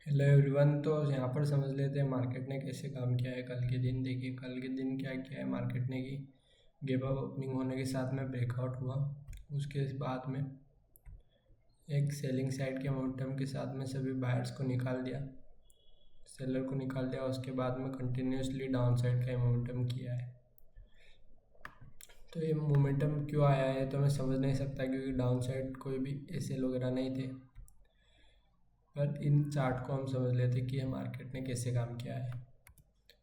Hello everyone. तो यहाँ पर समझ लेते हैं मार्केट ने कैसे काम किया है कल के दिन। देखिए कल के दिन क्या किया है मार्केट ने कि गैप अप ओपनिंग होने के साथ में ब्रेकआउट हुआ। उसके बाद में एक सेलिंग साइड के मोमेंटम के साथ में सभी बायर्स को निकाल दिया, सेलर को निकाल दिया। उसके बाद में कंटिन्यूसली डाउन साइड का मोमेंटम किया है। तो ये मोमेंटम क्यों आया है तो मैं समझ नहीं सकता, क्योंकि डाउन साइड कोई भी एसेल वगैरह नहीं थे। पर इन चार्ट को हम समझ लेते कि ये मार्केट ने कैसे काम किया है।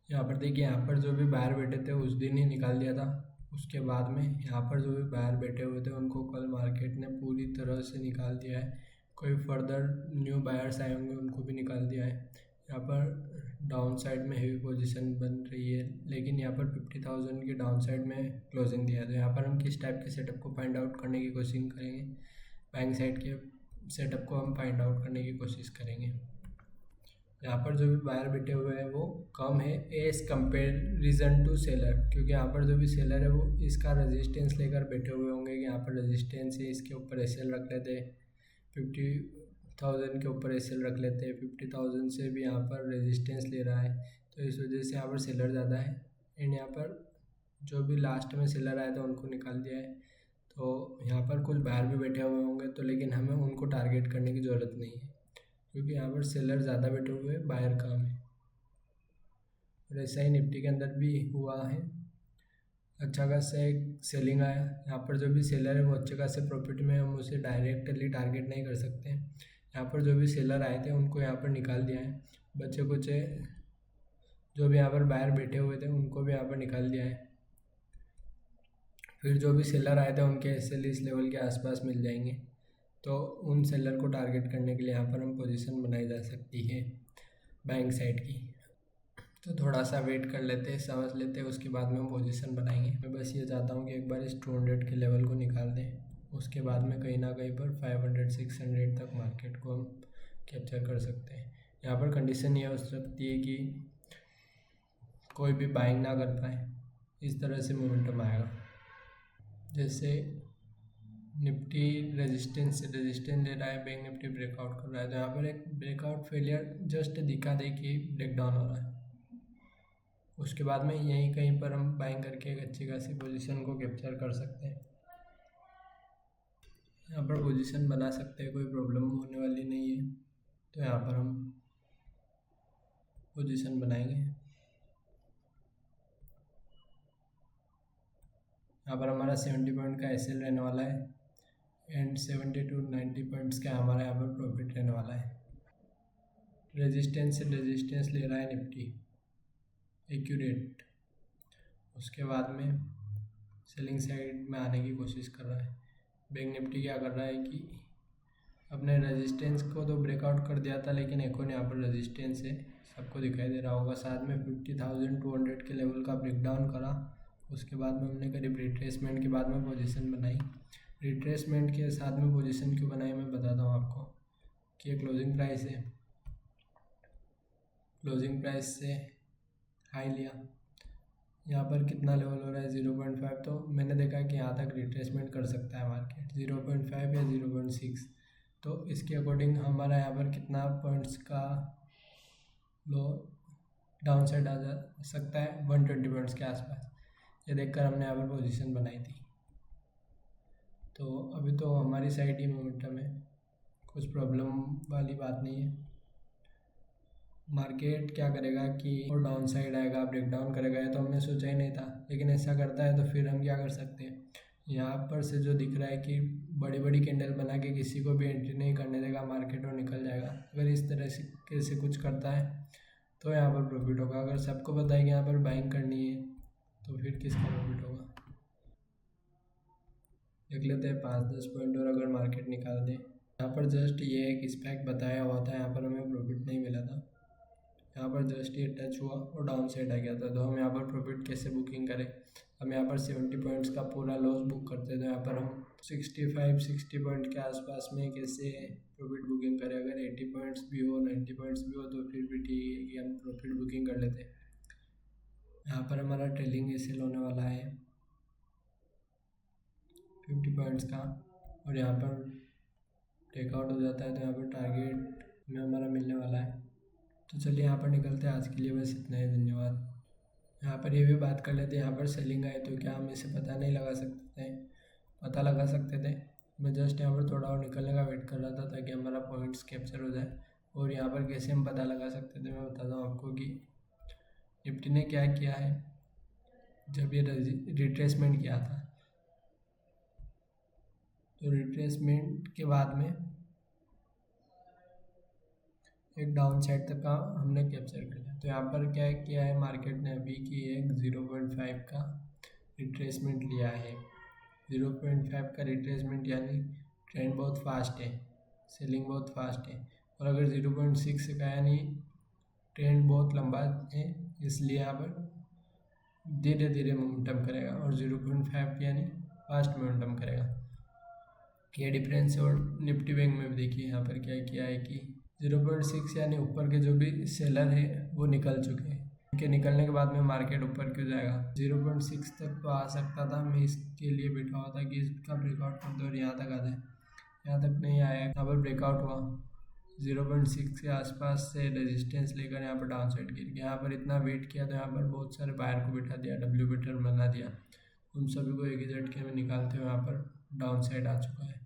यहाँ पर देखिए, यहाँ पर जो भी बाहर बैठे थे उस दिन ही निकाल दिया था। उसके बाद में यहाँ पर जो भी बाहर बैठे हुए थे उनको कल मार्केट ने पूरी तरह से निकाल दिया है। कोई फर्दर न्यू बायर्स आए होंगे उनको भी निकाल दिया है। यहाँ पर डाउन साइड में हेवी पोजीशन बन रही है, लेकिन यहाँ पर 50,000 के डाउन साइड में क्लोजिंग दिया है। तो यहाँ पर हम किस टाइप के सेटअप को फाइंड आउट करने की कोशिश करेंगे, बैंक साइड के सेटअप को हम फाइंड आउट करने की कोशिश करेंगे। यहाँ पर जो भी बायर बैठे हुए हैं वो कम है एज कंपेरिजन टू सेलर, क्योंकि यहाँ पर जो भी सेलर है वो इसका रेजिस्टेंस लेकर बैठे हुए होंगे कि यहाँ पर रेजिस्टेंस है, इसके ऊपर एसएल रख लेते हैं। 50,000 के ऊपर एसएल रख लेते हैं। 50,000 से भी यहाँ पर रेजिस्टेंस ले रहा है, तो इस वजह से यहाँ पर सेलर ज़्यादा है। एंड यहाँ पर जो भी लास्ट में सेलर आए थे उनको निकाल दिया है। तो यहाँ पर कुछ बायर भी बैठे हुए होंगे, तो लेकिन हमें उनको टारगेट करने की ज़रूरत नहीं है, क्योंकि यहाँ पर सेलर ज़्यादा बैठे हुए हैं, बायर कम है। और ऐसा ही निफ्टी के अंदर भी हुआ है। अच्छा खासा एक सेलिंग आया। यहाँ पर जो भी सेलर है वो अच्छे खासे प्रॉफिट में, हम उसे डायरेक्टली टारगेट नहीं कर सकते हैं। यहाँ पर जो भी सेलर आए थे उनको यहाँ पर निकाल दिया है। बच्चे कुछ जो भी यहाँ पर बायर बैठे हुए थे उनको भी यहाँ पर निकाल दिया है। फिर जो भी सेलर आए थे उनके एसएल इस लेवल के आसपास मिल जाएंगे, तो उन सेलर को टारगेट करने के लिए यहाँ पर हम पोजीशन बनाई जा सकती है बैंक साइड की। तो थोड़ा सा वेट कर लेते हैं, समझ लेते हैं, उसके बाद में हम पोजीशन बनाएंगे। मैं बस ये चाहता हूँ कि एक बार इस 200 के लेवल को निकाल दें, उसके बाद में कहीं ना कहीं पर 500-600 तक मार्केट को हम कैप्चर कर सकते हैं। यहाँ पर कंडीशन ये हो सकती है कि कोई भी बाइंग ना कर पाए, इस तरह से मोमेंटम आएगा। जैसे निफ्टी रेजिस्टेंस ले रहा है, बैंक निफ्टी ब्रेकआउट कर रहा है, तो यहाँ पर एक ब्रेकआउट फेलियर जस्ट दिखा दे कि ब्रेक डाउन हो रहा है। उसके बाद में यहीं कहीं पर हम बाइंग करके एक अच्छी खासी पोजीशन को कैप्चर कर सकते हैं। यहाँ पर पोजीशन बना सकते हैं, कोई प्रॉब्लम होने वाली नहीं है। तो यहाँ पर हम पोजीशन बनाएंगे। यहाँ पर हमारा 70 पॉइंट का एसएल रहने वाला है एंड 70 to 90 पॉइंट्स का हमारा यहाँ पर प्रॉफिट रहने वाला है। रेजिस्टेंस से रेजिस्टेंस ले रहा है निफ्टी एक्यूरेट। उसके बाद में सेलिंग साइड में आने की कोशिश कर रहा है। बैंक निफ्टी क्या कर रहा है कि अपने रेजिस्टेंस को तो ब्रेकआउट कर दिया था, लेकिन एक और यहाँ पर रेजिस्टेंस है, सबको दिखाई दे रहा होगा। साथ में 50,200 के लेवल का ब्रेकडाउन करा। उसके बाद में हमने करीब रिट्रेसमेंट के बाद में पोजीशन बनाई। रिट्रेसमेंट के साथ में पोजीशन क्यों बनाई मैं बताता हूँ आपको कि ये क्लोजिंग प्राइस है, क्लोजिंग प्राइस से हाई लिया। यहाँ पर कितना लेवल हो रहा है 0.5, तो मैंने देखा कि यहाँ तक रिट्रेसमेंट कर सकता है मार्केट 0.5 या 0.6। तो इसके अकॉर्डिंग हमारा यहाँ पर कितना पॉइंट्स का लो डाउन साइड आ जा सकता है 120 पॉइंट्स के आसपास। ये देखकर हमने यहाँ पर पोजीशन बनाई थी। तो अभी तो हमारी साइड ही मोमेंटम है, कुछ प्रॉब्लम वाली बात नहीं है। मार्केट क्या करेगा कि और डाउन साइड आएगा, ब्रेक डाउन करेगा, ये तो हमने सोचा ही नहीं था, लेकिन ऐसा करता है तो फिर हम क्या कर सकते हैं। यहाँ पर से जो दिख रहा है कि बड़ी बड़ी कैंडल बना के किसी को भी एंट्री नहीं करने देगा मार्केट और निकल जाएगा। अगर इस तरह से कैसे कुछ करता है तो यहाँ पर प्रॉफिट होगा। अगर सबको पता है कि यहाँ पर बाइंग करनी है तो फिर किसका प्रॉफिट होगा। देख लेते हैं 5-10 पॉइंट और अगर मार्केट निकाल दे। यहाँ पर जस्ट ये एक स्पैक बताया हुआ था, यहाँ पर हमें प्रॉफिट नहीं मिला था। यहाँ पर जस्ट ये टच हुआ और डाउन साइड आ गया था, तो हम यहाँ पर प्रॉफिट कैसे बुकिंग करें। हम यहाँ पर 70 पॉइंट्स का पूरा लॉस बुक करते, तो यहाँ पर हम 65-60 पॉइंट के आसपास में कैसे प्रॉफिट बुकिंग करें। अगर 80 पॉइंट्स भी हो 90 पॉइंट्स भी हो तो फिर भी ठीक है कि हम प्रॉफिट बुकिंग कर लेते हैं। यहाँ पर हमारा ट्रेलिंग एसएल होने वाला है 50 पॉइंट्स का, और यहाँ पर टेकआउट हो जाता है तो यहाँ पर टारगेट में हमारा मिलने वाला है तो चलिए यहाँ पर निकलते हैं। आज के लिए बस इतना ही, धन्यवाद। यहाँ पर ये भी बात कर लेते हैं, यहाँ पर सेलिंग आए तो क्या हम इसे पता नहीं लगा सकते थे? पता लगा सकते थे। मैं जस्ट यहाँ पर थोड़ा और निकलने का वेट कर रहा था ताकि हमारा पॉइंट्स कैप्चर हो जाए। और यहाँ पर कैसे हम पता लगा सकते थे, मैं बताता हूँ आपको कि निफ्टी ने क्या किया है। जब ये रिट्रेसमेंट किया था तो रिट्रेसमेंट के बाद में एक डाउन साइड तक का हमने कैप्चर कर लिया। तो यहाँ पर क्या किया है मार्केट ने अभी कि एक 0.5 का रिट्रेसमेंट लिया है। 0.5 का रिट्रेसमेंट यानी ट्रेंड बहुत फास्ट है, सेलिंग बहुत फास्ट है। और अगर 0.6 का यानी ट्रेंड बहुत लंबा है, इसलिए यहाँ पर धीरे धीरे मोमेंटम करेगा। और 0.5 यानी फास्ट मोमेंटम करेगा। ये डिफरेंस है। और निफ्टी बैंक में भी देखिए यहाँ पर क्या किया है कि 0.6 यानी ऊपर के जो भी सेलर है वो निकल चुके हैं। इनके निकलने के बाद में मार्केट ऊपर क्यों जाएगा? 0.6 तक तो आ सकता था। मैं इसके लिए बैठा हुआ था कि इसका ब्रेकआउट कर दो और यहाँ तक आ जाए। यहाँ तक नहीं आया, यहाँ पर ब्रेकआउट हुआ। 0.6 के आसपास से रेजिस्टेंस लेकर यहाँ पर डाउन साइड गिर गया। यहाँ पर इतना वेट किया तो यहाँ पर बहुत सारे बायर को बिठा दिया, डब्ल्यू पैटर्न बना दिया। उन सभी को एक ही झटके में निकालते हुए यहाँ पर डाउन साइड आ चुका है।